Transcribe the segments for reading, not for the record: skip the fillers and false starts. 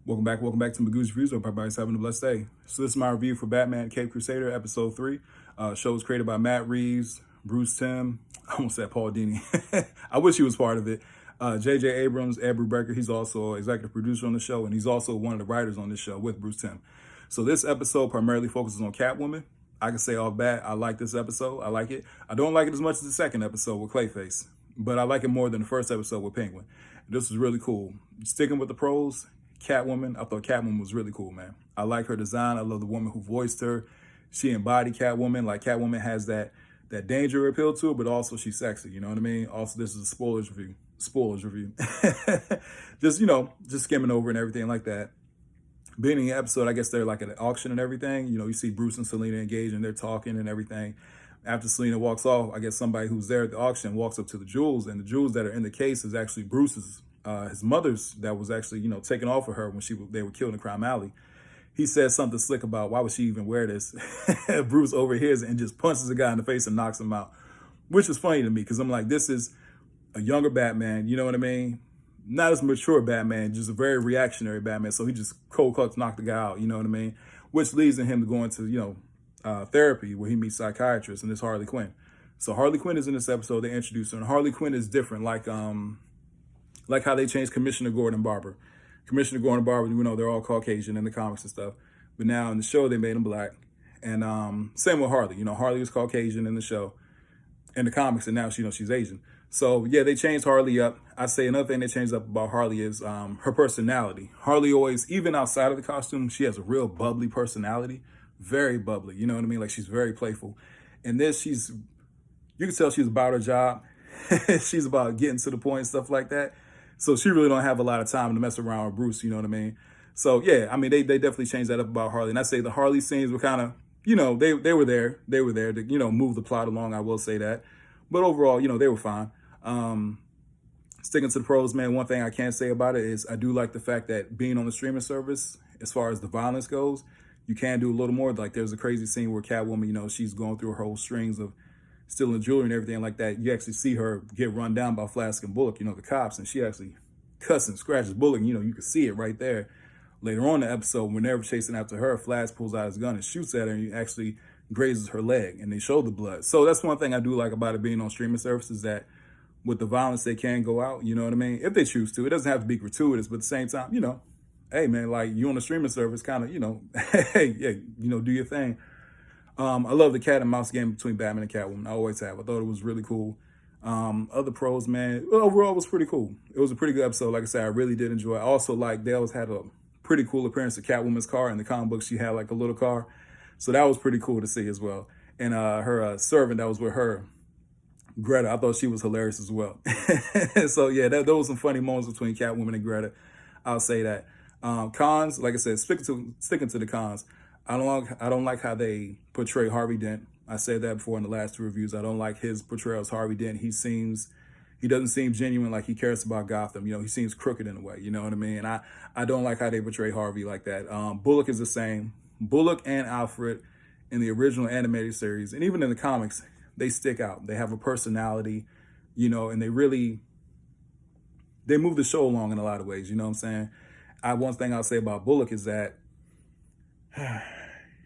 Welcome back to Magoo's Reviews. Hope everybody's having a blessed day. So this is my review for Batman Cape Crusader, Episode 3. Show was created by Matt Reeves, Bruce Timm, I almost said Paul Dini. I wish he was part of it. J.J. Abrams, Ed Brubaker, he's also executive producer on the show, and he's also one of the writers on this show with Bruce Timm. So this episode primarily focuses on Catwoman. I can say off bat, I like this episode. I like it. I don't like it as much as the second episode with Clayface, but I like it more than the first episode with Penguin. This was really cool. Sticking with the pros, Catwoman, I thought Catwoman was really cool, man. I like her design. I love the woman who voiced her. She embodied Catwoman. Like, Catwoman has that danger appeal to it, but also she's sexy, you know what I mean? Also, this is a spoilers review. just skimming over and everything like that. Beginning of the episode, I guess they're like at an auction and everything. You know, you see Bruce and Selena engaged and they're talking and everything. After Selena walks off, I guess somebody who's there at the auction walks up to the jewels, and the jewels that are in the case is actually Bruce's, his mother's, that was actually, taken off of her when they were killed in Crime Alley. He says something slick about why would she even wear this. Bruce overhears it and just punches the guy in the face and knocks him out, which is funny to me because I'm like, this is a younger Batman, you know what I mean? Not as mature Batman, just a very reactionary Batman. So he just cold cuts knocked the guy out, you know what I mean? Which leads to him to go into, therapy where he meets psychiatrists, and it's Harley Quinn. So Harley Quinn is in this episode. They introduce her, and Harley Quinn is different, like how they changed Commissioner Gordon Barber. Commissioner Gordon Barber, they're all Caucasian in the comics and stuff, but now in the show they made him black. And same with Harley. Harley was Caucasian in the show, in the comics, and now she's Asian. So yeah, they changed Harley up. I say another thing they changed up about Harley is her personality. Harley always, even outside of the costume, she has a real bubbly personality, very bubbly. You know what I mean? Like, she's very playful. And this, you can tell she's about her job. She's about getting to the point and stuff like that. So she really don't have a lot of time to mess around with Bruce. You know what I mean? So yeah, I mean they definitely changed that up about Harley. And I say the Harley scenes were kind of, they were there to move the plot along. I will say that. But overall, they were fine. Sticking to the pros, man, one thing I can say about it is I do like the fact that being on the streaming service, as far as the violence goes, you can do a little more. Like, there's a crazy scene where Catwoman, she's going through her whole strings of stealing jewelry and everything like that. You actually see her get run down by Flask and Bullock, the cops, and she actually cuts and scratches Bullock. You can see it right there. Later on in the episode, when they're chasing after her, Flask pulls out his gun and shoots at her, and he actually grazes her leg, and they show the blood. So that's one thing I do like about it being on streaming services, that with the violence, they can go out, you know what I mean? If they choose to. It doesn't have to be gratuitous, but at the same time, hey, man, like, you on a streaming service, kind of, hey, yeah, do your thing. I love the cat and mouse game between Batman and Catwoman. I always have. I thought it was really cool. Other pros, man, overall, it was pretty cool. It was a pretty good episode. Like I said, I really did enjoy it. I also, like, they always had a pretty cool appearance of Catwoman's car. In the comic book, she had, like, a little car. So that was pretty cool to see as well. And her servant that was with her, Greta, I thought she was hilarious as well. So yeah, there was some funny moments between Catwoman and Greta. I'll say that. Cons, like I said, sticking to the cons. I don't like how they portray Harvey Dent. I said that before in the last two reviews. I don't like his portrayal as Harvey Dent. He doesn't seem genuine, like he cares about Gotham. He seems crooked in a way. You know what I mean? And I don't like how they portray Harvey like that. Bullock is the same. Bullock and Alfred in the original animated series, and even in the comics, they stick out. They have a personality, and they move the show along in a lot of ways. You know what I'm saying? One thing I'll say about Bullock is that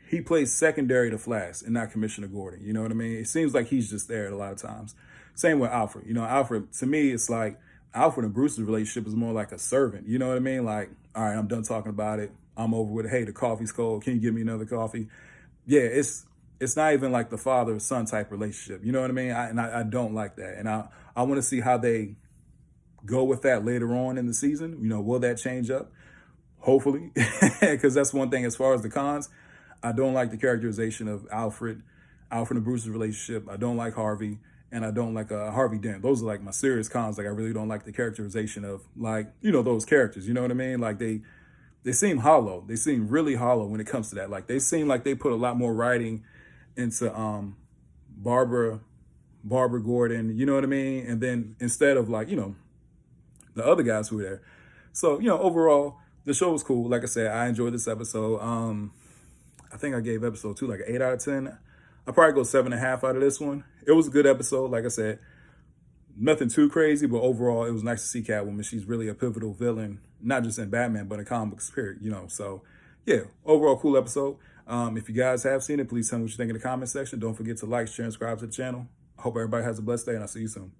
he plays secondary to Flash and not Commissioner Gordon. You know what I mean? It seems like he's just there a lot of times. Same with Alfred. Alfred, to me, it's like Alfred and Bruce's relationship is more like a servant. You know what I mean? Like, all right, I'm done talking about it. I'm over with it. Hey, the coffee's cold. Can you give me another coffee? Yeah, it's not even like the father-son type relationship. You know what I mean? I don't like that. And I want to see how they go with that later on in the season. Will that change up? Hopefully. Because that's one thing as far as the cons. I don't like the characterization of Alfred and Bruce's relationship. I don't like Harvey. And I don't like Harvey Dent. Those are like my serious cons. Like, I really don't like the characterization of, like, those characters. You know what I mean? Like, they seem hollow. They seem really hollow when it comes to that. Like, they seem like they put a lot more writing into Barbara Gordon, you know what I mean? And then instead of, like, the other guys who were there. So, overall, the show was cool. Like I said, I enjoyed this episode. I think I gave episode 2 like an 8 out of 10. I'll probably go 7.5 out of this one. It was a good episode. Like I said, nothing too crazy, but overall, it was nice to see Catwoman. She's really a pivotal villain, not just in Batman, but in comic books, period, you know. So, yeah, overall, cool episode. If you guys have seen it, please tell me what you think in the comment section. Don't forget to like, share, and subscribe to the channel. I hope everybody has a blessed day, and I'll see you soon.